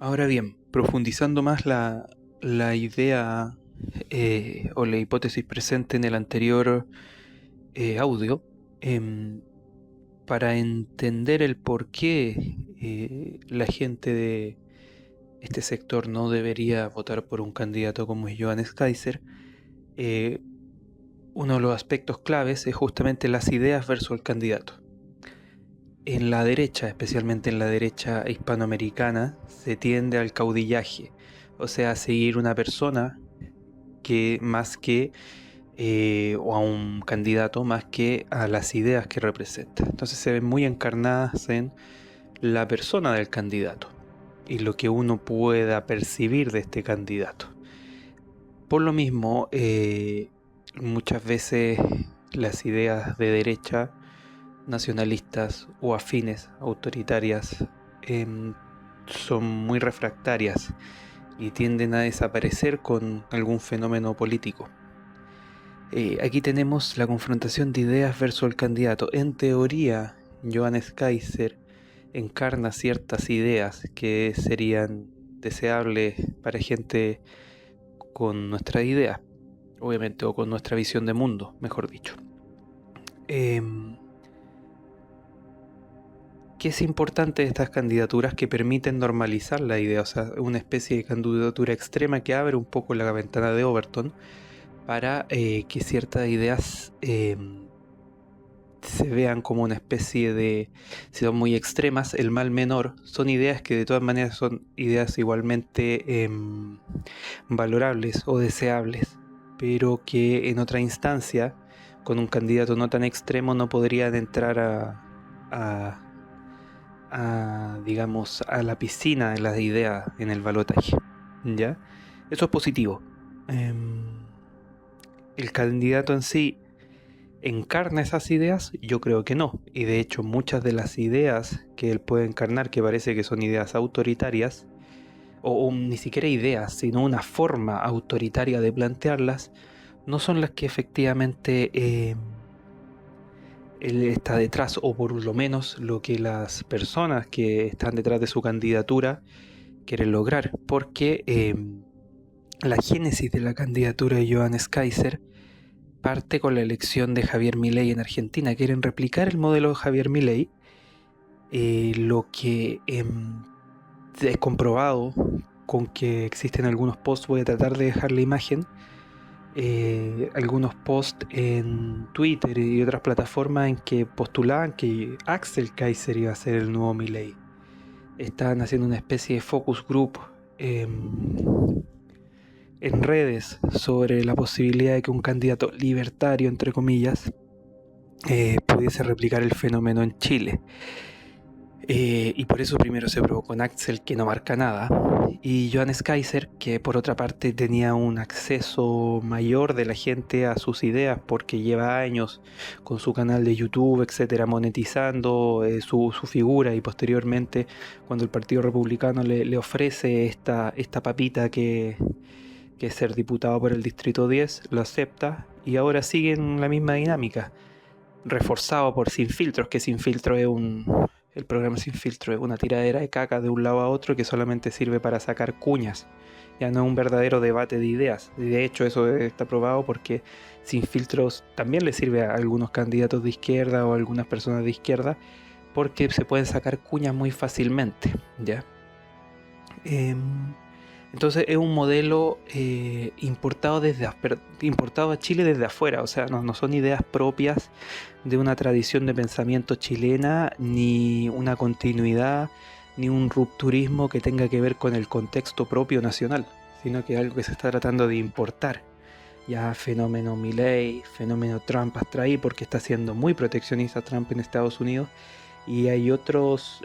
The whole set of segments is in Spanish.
Ahora bien, profundizando más la idea o la hipótesis presente en el anterior audio, em, para entender el por qué la gente de este sector no debería votar por un candidato como es Johannes Kaiser, eh, uno de los aspectos claves es justamente las ideas versus el candidato. En la derecha, especialmente en la derecha hispanoamericana, se tiende al caudillaje, o sea, a seguir una persona que más que o a un candidato más que a las ideas que representa. Entonces se ven muy encarnadas en la persona del candidato y lo que uno pueda percibir de este candidato. Por lo mismo, muchas veces las ideas de derecha, nacionalistas o afines, autoritarias, son muy refractarias y tienden a desaparecer con algún fenómeno político. Aquí tenemos la confrontación de ideas versus el candidato. En teoría, Johannes Kaiser encarna ciertas ideas que serían deseables para gente con nuestras ideas, obviamente, o con nuestra visión de mundo, mejor dicho. ¿Qué es importante de estas candidaturas? Que permiten normalizar la idea, o sea, una especie de candidatura extrema que abre un poco la ventana de Overton para que ciertas ideas se vean como una especie de, si son muy extremas, el mal menor. Son ideas que de todas maneras son ideas igualmente valorables o deseables, pero que en otra instancia, con un candidato no tan extremo, no podrían entrar digamos, a la piscina de las ideas en el balotaje. ¿Ya? Eso es positivo. El candidato en sí encarna esas ideas, yo creo que no. Y de hecho muchas de las ideas que él puede encarnar, que parece que son ideas autoritarias, o ni siquiera ideas, sino una forma autoritaria de plantearlas, no son las que efectivamente él está detrás, o por lo menos lo que las personas que están detrás de su candidatura quieren lograr, porque la génesis de la candidatura de Johannes Kaiser parte con la elección de Javier Milei en Argentina. Quieren replicar el modelo de Javier Milei, lo que es comprobado con que existen algunos posts. Voy a tratar de dejar la imagen, algunos posts en Twitter y otras plataformas en que postulaban que Axel Kaiser iba a ser el nuevo Milei. Estaban haciendo una especie de focus group en redes sobre la posibilidad de que un candidato libertario, entre comillas, pudiese replicar el fenómeno en Chile. Y por eso primero se probó con Axel, que no marca nada, y Johannes Kaiser, que por otra parte tenía un acceso mayor de la gente a sus ideas, porque lleva años con su canal de YouTube, etcétera, monetizando su figura, y posteriormente, cuando el Partido Republicano le ofrece esta papita que es ser diputado por el Distrito 10, lo acepta, y ahora sigue en la misma dinámica, reforzado por Sin Filtros, que Sin Filtro es el programa Sin Filtro es una tiradera de caca de un lado a otro que solamente sirve para sacar cuñas, ya no es un verdadero debate de ideas. De hecho, eso está probado porque Sin Filtros también le sirve a algunos candidatos de izquierda o a algunas personas de izquierda, porque se pueden sacar cuñas muy fácilmente, ¿ya? Entonces es un modelo importado a Chile desde afuera, o sea, no son ideas propias de una tradición de pensamiento chilena, ni una continuidad, ni un rupturismo que tenga que ver con el contexto propio nacional, sino que es algo que se está tratando de importar. Ya fenómeno Milei, fenómeno Trump hasta ahí, porque está siendo muy proteccionista Trump en Estados Unidos, y hay otros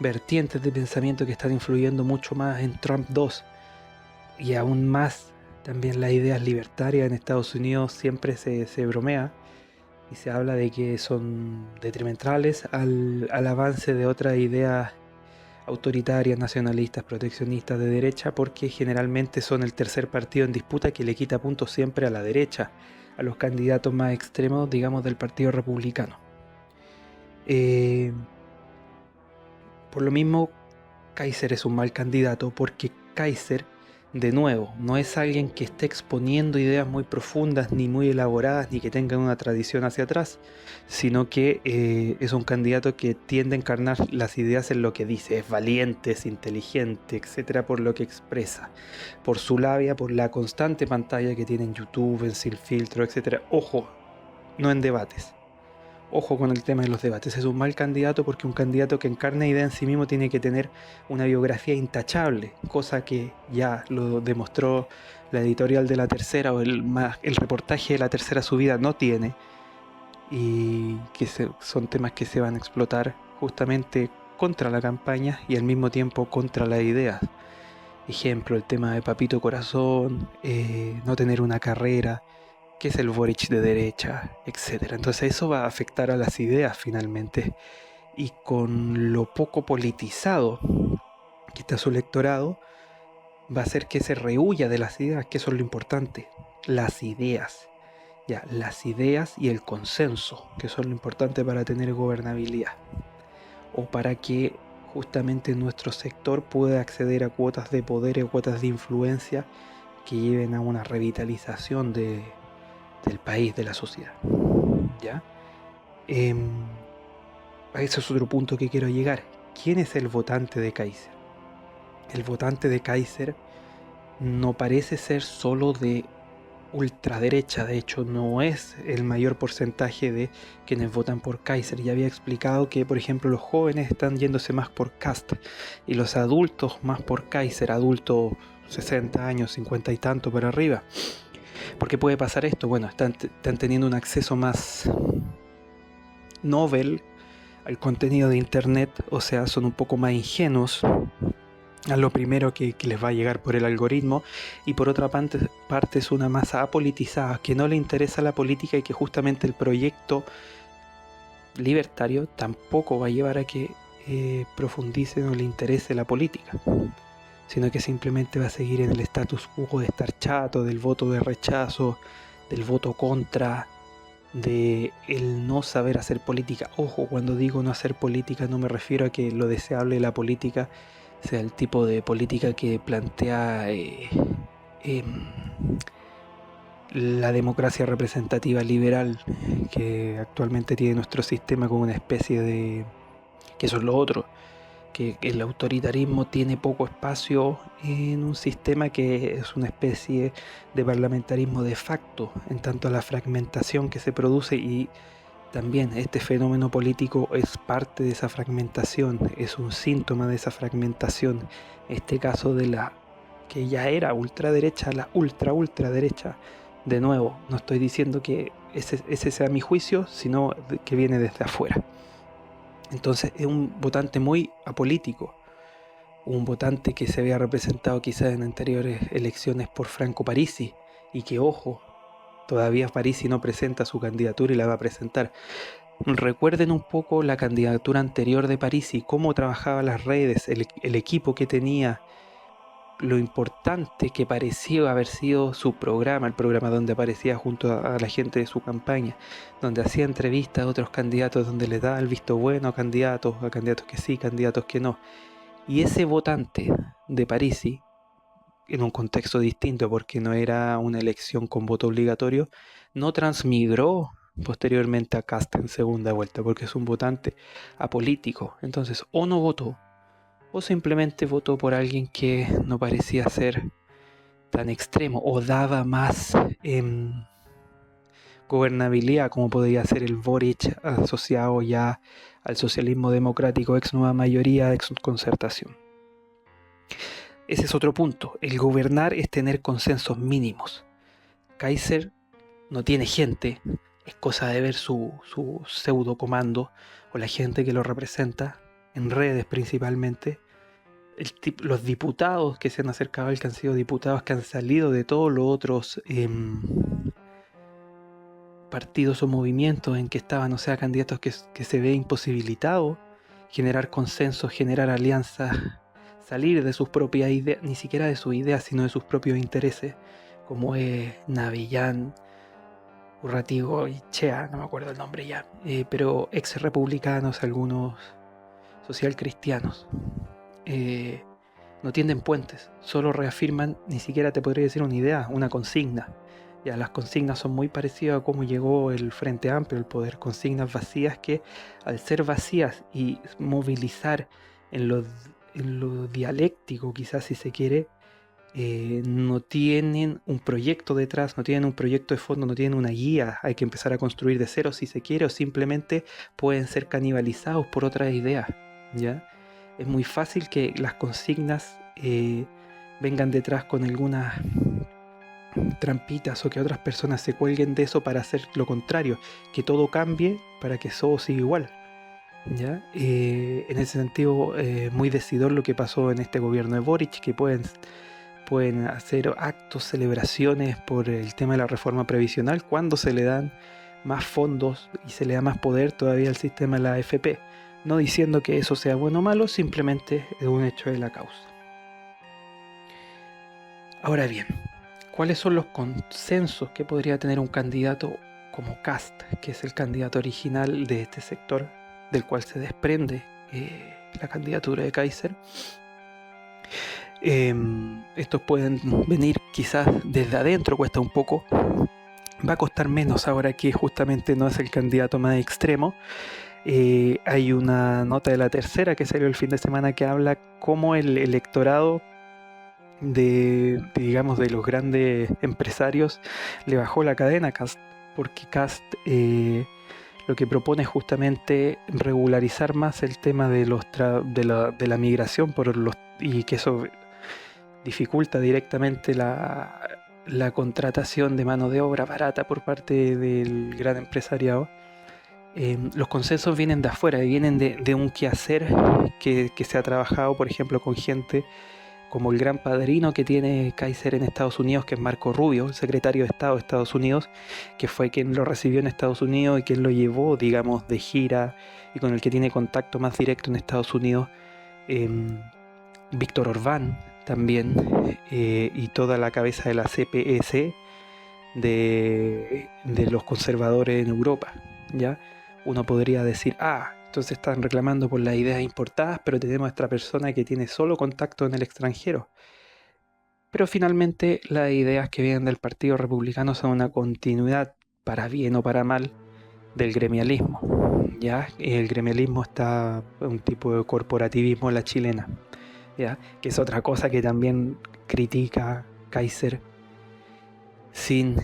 vertientes de pensamiento que están influyendo mucho más en Trump 2, y aún más también las ideas libertarias en Estados Unidos. Siempre se bromea y se habla de que son detrimentales al avance de otras ideas autoritarias, nacionalistas, proteccionistas de derecha, porque generalmente son el tercer partido en disputa que le quita puntos siempre a la derecha, a los candidatos más extremos, digamos, del Partido Republicano. Por lo mismo, Kaiser es un mal candidato porque Kaiser, de nuevo, no es alguien que esté exponiendo ideas muy profundas, ni muy elaboradas, ni que tenga una tradición hacia atrás, sino que es un candidato que tiende a encarnar las ideas en lo que dice, es valiente, es inteligente, etcétera, por lo que expresa, por su labia, por la constante pantalla que tiene en YouTube, en Sin Filtro, etcétera. Ojo, no en debates. Ojo con el tema de los debates, es un mal candidato porque un candidato que encarna idea en sí mismo tiene que tener una biografía intachable, cosa que ya lo demostró la editorial de La Tercera o el reportaje de La Tercera Subida no tiene, y que son temas que se van a explotar justamente contra la campaña y al mismo tiempo contra las ideas. Ejemplo, el tema de Papito Corazón, no tener una carrera, qué es el Boric de derecha, etcétera. Entonces eso va a afectar a las ideas finalmente. Y con lo poco politizado que está su electorado, va a hacer que se rehuya de las ideas, que eso es lo importante. Las ideas. Ya, las ideas y el consenso, que son lo importante para tener gobernabilidad. O para que justamente nuestro sector pueda acceder a cuotas de poder y cuotas de influencia que lleven a una revitalización del país, de la sociedad. ¿Ya? Ese es otro punto que quiero llegar. ¿Quién es el votante de Kaiser? El votante de Kaiser no parece ser solo de ultraderecha, de hecho no es el mayor porcentaje de quienes votan por Kaiser. Ya había explicado que, por ejemplo, los jóvenes están yéndose más por Kast y los adultos más por Kaiser, adultos 60 años, 50 y tanto para arriba. ¿Por qué puede pasar esto? Bueno, están teniendo un acceso más novel al contenido de internet, o sea, son un poco más ingenuos a lo primero que les va a llegar por el algoritmo, y por otra parte es una masa apolitizada que no le interesa la política y que justamente el proyecto libertario tampoco va a llevar a que profundicen o le interese la política, sino que simplemente va a seguir en el status quo de estar chato, del voto de rechazo, del voto contra, de el no saber hacer política. Ojo, cuando digo no hacer política no me refiero a que lo deseable de la política sea el tipo de política que plantea la democracia representativa liberal que actualmente tiene nuestro sistema, como una especie de... que eso es lo otro, que el autoritarismo tiene poco espacio en un sistema que es una especie de parlamentarismo de facto, en tanto a la fragmentación que se produce, y también este fenómeno político es parte de esa fragmentación, es un síntoma de esa fragmentación, este caso de la que ya era ultraderecha, la ultraderecha. De nuevo, no estoy diciendo que ese sea mi juicio, sino que viene desde afuera. Entonces es un votante muy apolítico, un votante que se había representado quizás en anteriores elecciones por Franco Parisi, y que, ojo, todavía Parisi no presenta su candidatura y la va a presentar. Recuerden un poco la candidatura anterior de Parisi, cómo trabajaba las redes, el equipo que tenía, lo importante que pareció haber sido su programa, el programa donde aparecía junto a la gente de su campaña, donde hacía entrevistas a otros candidatos, donde les daba el visto bueno a candidatos que sí, candidatos que no. Y ese votante de Parisi, en un contexto distinto porque no era una elección con voto obligatorio, no transmigró posteriormente a Kast en segunda vuelta porque es un votante apolítico. Entonces, o no votó, o simplemente votó por alguien que no parecía ser tan extremo o daba más gobernabilidad, como podría ser el Boric asociado ya al socialismo democrático, ex nueva mayoría, ex concertación. Ese es otro punto. El gobernar es tener consensos mínimos. Kaiser no tiene gente, es cosa de ver su pseudo comando o la gente que lo representa, en redes principalmente. Los diputados que se han acercado a él, que han sido diputados que han salido de todos los otros partidos o movimientos en que estaban, o sea, candidatos que se ve imposibilitado generar consensos, generar alianzas, salir de sus propias ideas, ni siquiera de sus ideas, sino de sus propios intereses, como es Navillán, Urratigo y Chea, no me acuerdo el nombre ya, pero ex republicanos algunos, social cristianos. No tienden puentes, solo reafirman, ni siquiera te podría decir una idea, una consigna. Ya las consignas son muy parecidas a cómo llegó el Frente Amplio al poder, consignas vacías que al ser vacías y movilizar en lo dialéctico, quizás si se quiere, no tienen un proyecto detrás, no tienen un proyecto de fondo, no tienen una guía, hay que empezar a construir de cero si se quiere, o simplemente pueden ser canibalizados por otras ideas, ¿ya? Es muy fácil que las consignas vengan detrás con algunas trampitas o que otras personas se cuelguen de eso para hacer lo contrario, que todo cambie para que todo siga igual, ¿ya? En ese sentido, muy decidor lo que pasó en este gobierno de Boric, que pueden hacer actos, celebraciones por el tema de la reforma previsional cuando se le dan más fondos y se le da más poder todavía al sistema de la AFP. No diciendo que eso sea bueno o malo, simplemente es un hecho de la causa. Ahora bien, ¿cuáles son los consensos que podría tener un candidato como Kast, que es el candidato original de este sector, del cual se desprende la candidatura de Kaiser? Estos pueden venir quizás desde adentro, cuesta un poco, va a costar menos ahora que justamente no es el candidato más extremo. Hay una nota de La Tercera que salió el fin de semana que habla cómo el electorado digamos, de los grandes empresarios le bajó la cadena a Kast, porque Kast lo que propone es justamente regularizar más el tema de la migración y que eso dificulta directamente la contratación de mano de obra barata por parte del gran empresariado. Los consensos vienen de afuera, vienen de un quehacer que se ha trabajado, por ejemplo, con gente como el gran padrino que tiene Kaiser en Estados Unidos, que es Marco Rubio, el secretario de Estado de Estados Unidos, que fue quien lo recibió en Estados Unidos y quien lo llevó, digamos, de gira y con el que tiene contacto más directo en Estados Unidos. Víctor Orbán también, y toda la cabeza de la CPS de los conservadores en Europa, ¿ya? Uno podría decir, entonces están reclamando por las ideas importadas, pero tenemos a esta persona que tiene solo contacto en el extranjero. Pero finalmente las ideas que vienen del Partido Republicano son una continuidad, para bien o para mal, del gremialismo, ¿ya? El gremialismo está un tipo de corporativismo a la chilena, ¿ya? Que es otra cosa que también critica Kaiser sin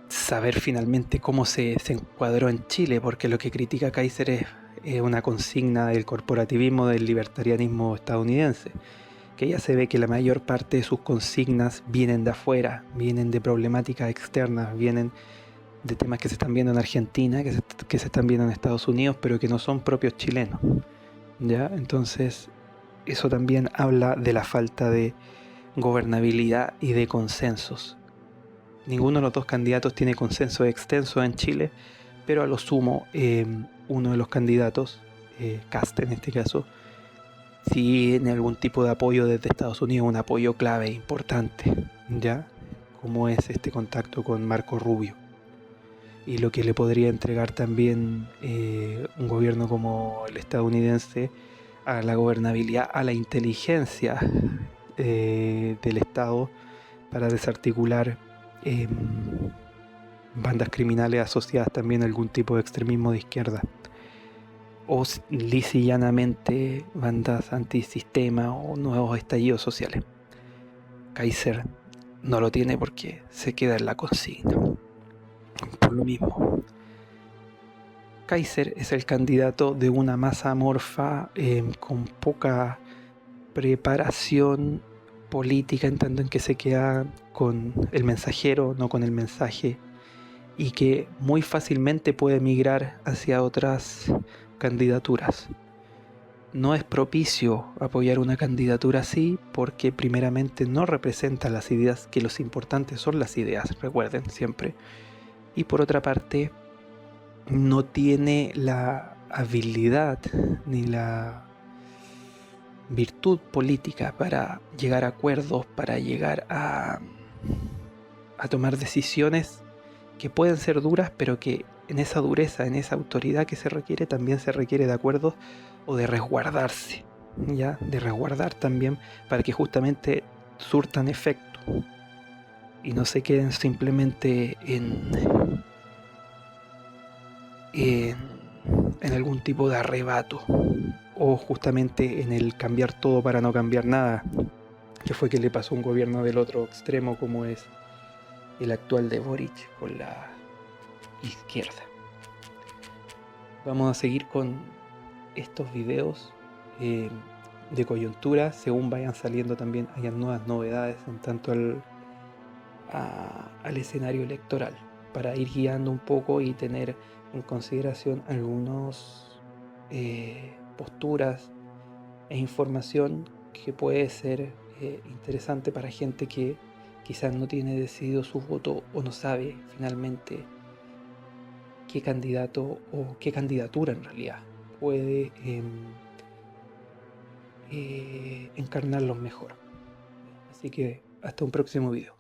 saber finalmente cómo se encuadró en Chile, porque lo que critica Kaiser es una consigna del corporativismo, del libertarianismo estadounidense, que ya se ve que la mayor parte de sus consignas vienen de afuera, vienen de problemáticas externas, vienen de temas que se están viendo en Argentina, que se están viendo en Estados Unidos, pero que no son propios chilenos, ¿ya? Entonces eso también habla de la falta de gobernabilidad y de consensos. Ninguno de los dos candidatos tiene consenso extenso en Chile, pero a lo sumo uno de los candidatos, Kast en este caso, sí tiene algún tipo de apoyo desde Estados Unidos, un apoyo clave importante, ¿ya? Como es este contacto con Marco Rubio. Y lo que le podría entregar también un gobierno como el estadounidense a la gobernabilidad, a la inteligencia del Estado para desarticular bandas criminales asociadas también a algún tipo de extremismo de izquierda, o lisa y llanamente bandas antisistema o nuevos estallidos sociales. Kaiser no lo tiene porque se queda en la consigna. Por lo mismo, Kaiser es el candidato de una masa amorfa con poca preparación política, en tanto en que se queda con el mensajero, no con el mensaje, y que muy fácilmente puede migrar hacia otras candidaturas. No es propicio apoyar una candidatura así porque primeramente no representa las ideas, que los importantes son las ideas, recuerden siempre. Y por otra parte, no tiene la habilidad ni la virtud política para llegar a acuerdos, para llegar a tomar decisiones que pueden ser duras, pero que en esa dureza, en esa autoridad que se requiere, también se requiere de acuerdos o de resguardarse, ¿ya? De resguardar también para que justamente surtan efecto y no se queden simplemente en, en algún tipo de arrebato o justamente en el cambiar todo para no cambiar nada, que fue que le pasó a un gobierno del otro extremo como es el actual de Boric con la izquierda. Vamos a seguir con estos videos de coyuntura según vayan saliendo también hayan nuevas novedades en tanto al escenario electoral para ir guiando un poco y tener en consideración algunas posturas e información que puede ser interesante para gente que quizás no tiene decidido su voto o no sabe finalmente qué candidato o qué candidatura en realidad puede encarnarlos mejor. Así que hasta un próximo video.